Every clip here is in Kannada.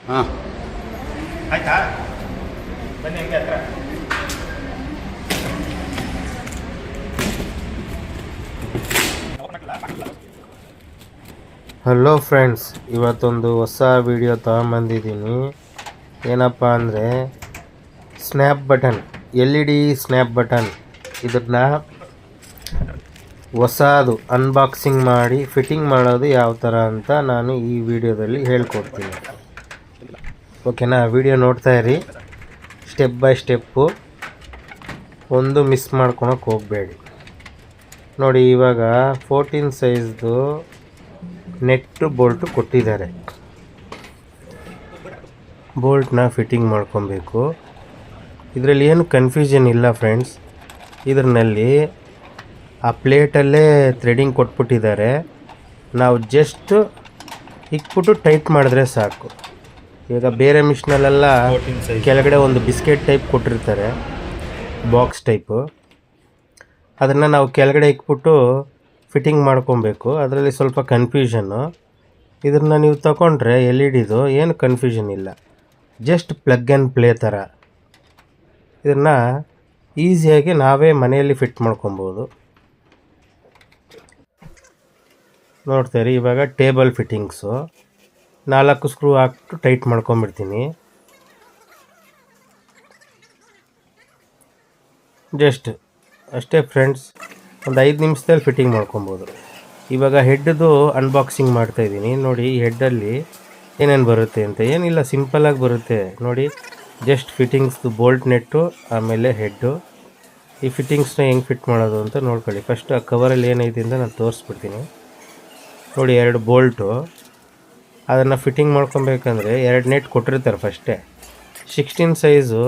ಹಾಂ ಆಯ್ತಾ ಬನ್ನಿ ಹಂಗೆ ಹತ್ರ. ಹಲೋ ಫ್ರೆಂಡ್ಸ್, ಇವತ್ತೊಂದು ಹೊಸ ವಿಡಿಯೋ ತಗೊಂಬಂದಿದ್ದೀನಿ. ಏನಪ್ಪ ಅಂದರೆ snap button, LED snap button. ಇದನ್ನ ಹೊಸದು ಅನ್ಬಾಕ್ಸಿಂಗ್ ಮಾಡಿ ಫಿಟ್ಟಿಂಗ್ ಮಾಡೋದು ಯಾವ ಥರ ಅಂತ ನಾನು ಈ ವಿಡಿಯೋದಲ್ಲಿ ಹೇಳ್ಕೊಡ್ತೀನಿ. ಓಕೆನಾ? ವಿಡಿಯೋ ನೋಡ್ತಾ ಇರಿ ಸ್ಟೆಪ್ ಬೈ ಸ್ಟೆಪ್ಪು, ಒಂದು ಮಿಸ್ ಮಾಡ್ಕೊಳಕ್ಕೆ ಹೋಗಬೇಡಿ. ನೋಡಿ, ಇವಾಗ 14 ಸೈಜ್ದು ನೆಟ್ಟು ಬೋಲ್ಟು ಕೊಟ್ಟಿದ್ದಾರೆ. ಬೋಲ್ಟ್ನ ಫಿಟ್ಟಿಂಗ್ ಮಾಡ್ಕೊಬೇಕು. ಇದರಲ್ಲಿ ಏನು ಕನ್ಫ್ಯೂಷನ್ ಇಲ್ಲ ಫ್ರೆಂಡ್ಸ್. ಇದರಲ್ಲಿ ಆ ಪ್ಲೇಟಲ್ಲೇ ಥ್ರೆಡಿಂಗ್ ಕೊಟ್ಬಿಟ್ಟಿದ್ದಾರೆ. ನಾವು ಜಸ್ಟ್ ಇಕ್ಬಿಟ್ಟು ಟೈಟ್ ಮಾಡಿದ್ರೆ ಸಾಕು. ಈಗ ಬೇರೆ ಮಿಷನಲ್ಲೆಲ್ಲ ಕೆಳಗಡೆ ಒಂದು ಬಿಸ್ಕೆಟ್ ಟೈಪ್ ಕೊಟ್ಟಿರ್ತಾರೆ, ಬಾಕ್ಸ್ ಟೈಪು. ಅದನ್ನು ನಾವು ಕೆಳಗಡೆ ಇಕ್ಬಿಟ್ಟು ಫಿಟ್ಟಿಂಗ್ ಮಾಡ್ಕೊಬೇಕು. ಅದರಲ್ಲಿ ಸ್ವಲ್ಪ ಕನ್ಫ್ಯೂಷನ್ನು. ಇದನ್ನು ನೀವು ತಗೊಂಡ್ರೆ LED ಏನು ಕನ್ಫ್ಯೂಷನ್ ಇಲ್ಲ, ಜಸ್ಟ್ ಪ್ಲಗ್ ಆ್ಯಂಡ್ ಪ್ಲೇ ಥರ. ಇದನ್ನು ಈಸಿಯಾಗಿ ನಾವೇ ಮನೆಯಲ್ಲಿ ಫಿಟ್ ಮಾಡ್ಕೊಬೋದು. ನೋಡ್ತೀರಿ, ಇವಾಗ ಟೇಬಲ್ ಫಿಟ್ಟಿಂಗ್ಸು 4 ಸ್ಕ್ರೂ ಹಾಕ್ಬಿಟ್ಟು ಟೈಟ್ ಮಾಡ್ಕೊಂಬಿಡ್ತೀನಿ. ಜಸ್ಟ್ ಅಷ್ಟೇ ಫ್ರೆಂಡ್ಸ್, ಒಂದು 5 ನಿಮಿಷದಲ್ಲಿ ಫಿಟ್ಟಿಂಗ್ ಮಾಡ್ಕೊಬೋದು. ಇವಾಗ ಹೆಡ್ದು ಅನ್ಬಾಕ್ಸಿಂಗ್ ಮಾಡ್ತಾಯಿದ್ದೀನಿ. ನೋಡಿ, ಈ ಹೆಡ್ಡಲ್ಲಿ ಏನೇನು ಬರುತ್ತೆ ಅಂತ. ಏನಿಲ್ಲ, ಸಿಂಪಲಾಗಿ ಬರುತ್ತೆ ನೋಡಿ. ಜಸ್ಟ್ ಫಿಟ್ಟಿಂಗ್ಸ್ದು ಬೋಲ್ಟ್ ನೆಟ್ಟು, ಆಮೇಲೆ ಹೆಡ್ಡು. ಈ ಫಿಟ್ಟಿಂಗ್ಸ್ನ ಹೆಂಗೆ ಫಿಟ್ ಮಾಡೋದು ಅಂತ ನೋಡ್ಕೊಳ್ಳಿ. ಫಸ್ಟ್ ಆ ಕವರಲ್ಲಿ ಏನೈತೆ ಅಂತ ನಾನು ತೋರಿಸ್ಬಿಡ್ತೀನಿ. ನೋಡಿ, 2 ಬೋಲ್ಟು. ಅದನ್ನು ಫಿಟ್ಟಿಂಗ್ ಮಾಡ್ಕೊಬೇಕಂದ್ರೆ 2 ನೆಟ್ ಕೊಟ್ಟಿರ್ತಾರೆ ಫಸ್ಟೇ. 16 ಸೈಜು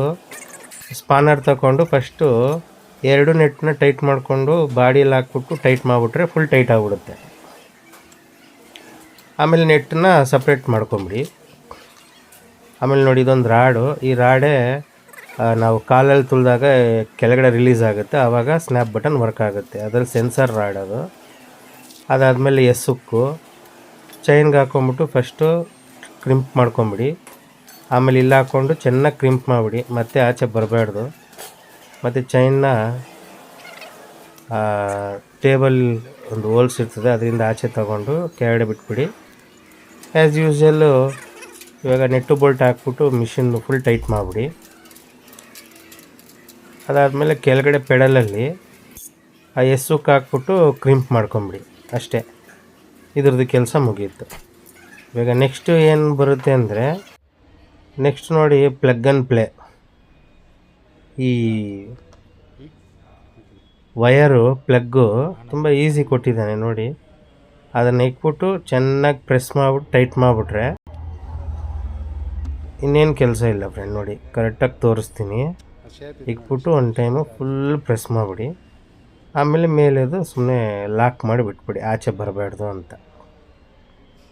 ಸ್ಪಾನರ್ ತಗೊಂಡು ಫಸ್ಟು 2 ನೆಟ್ನ ಟೈಟ್ ಮಾಡಿಕೊಂಡು ಬಾಡಿಯಲ್ಲಿ ಹಾಕ್ಬಿಟ್ಟು ಟೈಟ್ ಮಾಡಿಬಿಟ್ರೆ ಫುಲ್ ಟೈಟ್ ಆಗಿಬಿಡುತ್ತೆ. ಆಮೇಲೆ ನೆಟ್ಟನ್ನ ಸಪ್ರೇಟ್ ಮಾಡ್ಕೊಂಬಿಡಿ. ಆಮೇಲೆ ನೋಡಿ, ಇದೊಂದು ರಾಡು. ಈ ರಾಡೇ ನಾವು ಕಾಲಲ್ಲಿ ತುಳಿದಾಗ ಕೆಳಗಡೆ ರಿಲೀಸ್ ಆಗುತ್ತೆ, ಆವಾಗ ಸ್ನ್ಯಾಪ್ ಬಟನ್ ವರ್ಕ್ ಆಗುತ್ತೆ. ಅದರಲ್ಲಿ ಸೆನ್ಸರ್ ರಾಡ್ ಅದು. ಅದಾದಮೇಲೆ ಹುಕ್ಕು ಚೈನ್ಗೆ ಹಾಕ್ಕೊಂಬಿಟ್ಟು ಫಸ್ಟು ಕ್ರಿಂಪ್ ಮಾಡ್ಕೊಂಬಿಡಿ. ಆಮೇಲೆ ಇಲ್ಲಿ ಹಾಕ್ಕೊಂಡು ಚೆನ್ನಾಗಿ ಕ್ರಿಂಪ್ ಮಾಡಿಬಿಡಿ, ಮತ್ತೆ ಆಚೆ ಬರಬಾರ್ದು. ಮತ್ತು ಚೈನ್ನ ಟೇಬಲ್ ಒಂದು ಹೋಲ್ಸ್ ಇರ್ತದೆ, ಅದರಿಂದ ಆಚೆ ತಗೊಂಡು ಕೆಳಗಡೆ ಬಿಟ್ಬಿಡಿ. ಆ್ಯಸ್ ಯೂಶ್ವಲ್ಲು ಇವಾಗ ನೆಟ್ಟು ಬೋಲ್ಟ್ ಹಾಕ್ಬಿಟ್ಟು ಮಿಷಿನ್ ಫುಲ್ ಟೈಟ್ ಮಾಡಿಬಿಡಿ. ಅದಾದಮೇಲೆ ಕೆಳಗಡೆ ಪೆಡಲಲ್ಲಿ ಆ ಹುಕ್ ಹಾಕ್ಬಿಟ್ಟು ಕ್ರಿಂಪ್ ಮಾಡ್ಕೊಂಬಿಡಿ. ಅಷ್ಟೇ, ಇದ್ರದ್ದು ಕೆಲಸ ಮುಗೀತು. ಇವಾಗ ನೆಕ್ಸ್ಟು ಏನು ಬರುತ್ತೆ ಅಂದರೆ, ನೆಕ್ಸ್ಟ್ ನೋಡಿ, ಪ್ಲಗ್ ಆ್ಯಂಡ್ ಪ್ಲೇ. ಈ ವಯರು ಪ್ಲಗ್ಗು ತುಂಬ ಈಸಿ ಕೊಟ್ಟಿದ್ದಾನೆ ನೋಡಿ. ಅದನ್ನು ಇಕ್ಬಿಟ್ಟು ಚೆನ್ನಾಗಿ ಪ್ರೆಸ್ ಮಾಡಿಬಿಟ್ಟು ಟೈಟ್ ಮಾಡಿಬಿಟ್ರೆ ಇನ್ನೇನು ಕೆಲಸ ಇಲ್ಲ ಫ್ರೆಂಡ್. ನೋಡಿ, ಕರೆಕ್ಟಾಗಿ ತೋರಿಸ್ತೀನಿ. ಇಕ್ಬಿಟ್ಟು ಒಂದು ಟೈಮು ಫುಲ್ ಪ್ರೆಸ್ ಮಾಡಿಬಿಡಿ. ಆಮೇಲೆ ಮೇಲೆದು ಸುಮ್ಮನೆ ಲಾಕ್ ಮಾಡಿ ಬಿಟ್ಬಿಡಿ, ಆಚೆ ಬರಬಾರ್ದು ಅಂತ.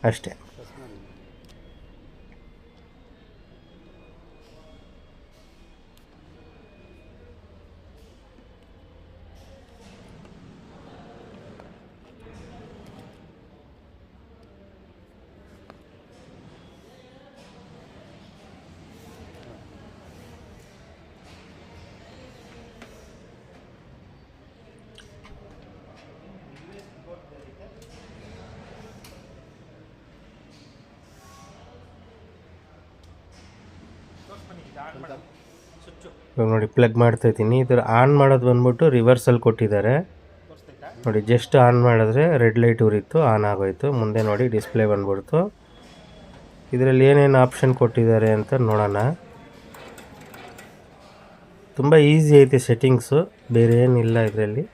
ಅಷ್ಟೇ. ಇವಾಗ ನೋಡಿ, ಪ್ಲಗ್ ಮಾಡ್ತಾಯಿದ್ದೀನಿ. ಇದರ ಆನ್ ಮಾಡೋದು ಬಂದ್ಬಿಟ್ಟು ರಿವರ್ಸಲ್ಲಿ ಕೊಟ್ಟಿದ್ದಾರೆ ನೋಡಿ. ಜಸ್ಟ್ ಆನ್ ಮಾಡಿದ್ರೆ ರೆಡ್ ಲೈಟ್ ಉರಿತು, ಆನ್ ಆಗೋಯ್ತು. ಮುಂದೆ ನೋಡಿ, ಡಿಸ್ಪ್ಲೇ ಬಂದ್ಬಿಡ್ತು. ಇದರಲ್ಲಿ ಏನೇನು ಆಪ್ಷನ್ ಕೊಟ್ಟಿದ್ದಾರೆ ಅಂತ ನೋಡೋಣ. ತುಂಬ ಈಸಿ ಐತೆ ಸೆಟ್ಟಿಂಗ್ಸು, ಬೇರೆ ಏನಿಲ್ಲ ಇದರಲ್ಲಿ.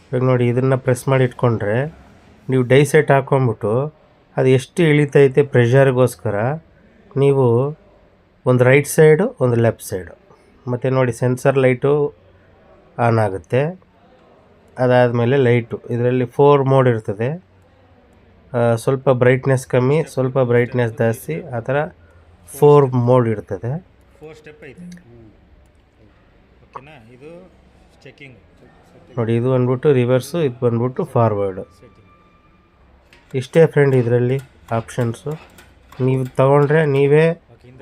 ಇವಾಗ ನೋಡಿ, ಇದನ್ನು ಪ್ರೆಸ್ ಮಾಡಿ ಇಟ್ಕೊಂಡ್ರೆ ನೀವು ಡೈ ಸೆಟ್ ಹಾಕ್ಕೊಂಬಿಟ್ಟು ಅದು ಎಷ್ಟು ಇಳಿತೈತೆ ಪ್ರೆಷರ್ಗೋಸ್ಕರ ನೀವು ಒಂದು ರೈಟ್ ಸೈಡು, ಒಂದು ಲೆಫ್ಟ್ ಸೈಡು. ಮತ್ತು ನೋಡಿ, ಸೆನ್ಸರ್ ಲೈಟು ಆನ್ ಆಗುತ್ತೆ. ಅದಾದಮೇಲೆ ಲೈಟು, ಇದರಲ್ಲಿ 4 ಮೋಡ್ ಇರ್ತದೆ. ಸ್ವಲ್ಪ ಬ್ರೈಟ್ನೆಸ್ ಕಮ್ಮಿ, ಸ್ವಲ್ಪ ಬ್ರೈಟ್ನೆಸ್ ಜಾಸ್ತಿ, ಆ ಥರ 4 ಮೋಡ್ ಇರ್ತದೆ. 4 ಸ್ಟೆಪ್ ಐತೆ. ಓಕೆನಾ? ಇದು ಚೆಕಿಂಗ್ ನೋಡಿ. ಇದು ಬಂದ್ಬಿಟ್ಟು ರಿವರ್ಸು, ಇದು ಬಂದ್ಬಿಟ್ಟು ಫಾರ್ವರ್ಡು. ಇಷ್ಟೇ ಫ್ರೆಂಡ್ ಇದರಲ್ಲಿ ಆಪ್ಷನ್ಸು. ನೀವು ತೊಗೊಂಡ್ರೆ ನೀವೇ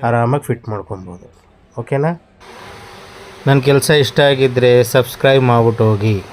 ಆರಾಮಾಗಿ ಫಿಟ್ ಮಾಡ್ಕೊಬೋದು. ಓಕೆನಾ? ನನ್ನ ಕೆಲಸ ಇಷ್ಟ ಆಗಿದ್ದರೆ ಸಬ್ಸ್ಕ್ರೈಬ್ ಮಾಡ್ಬಿಟ್ಟು ಹೋಗಿ.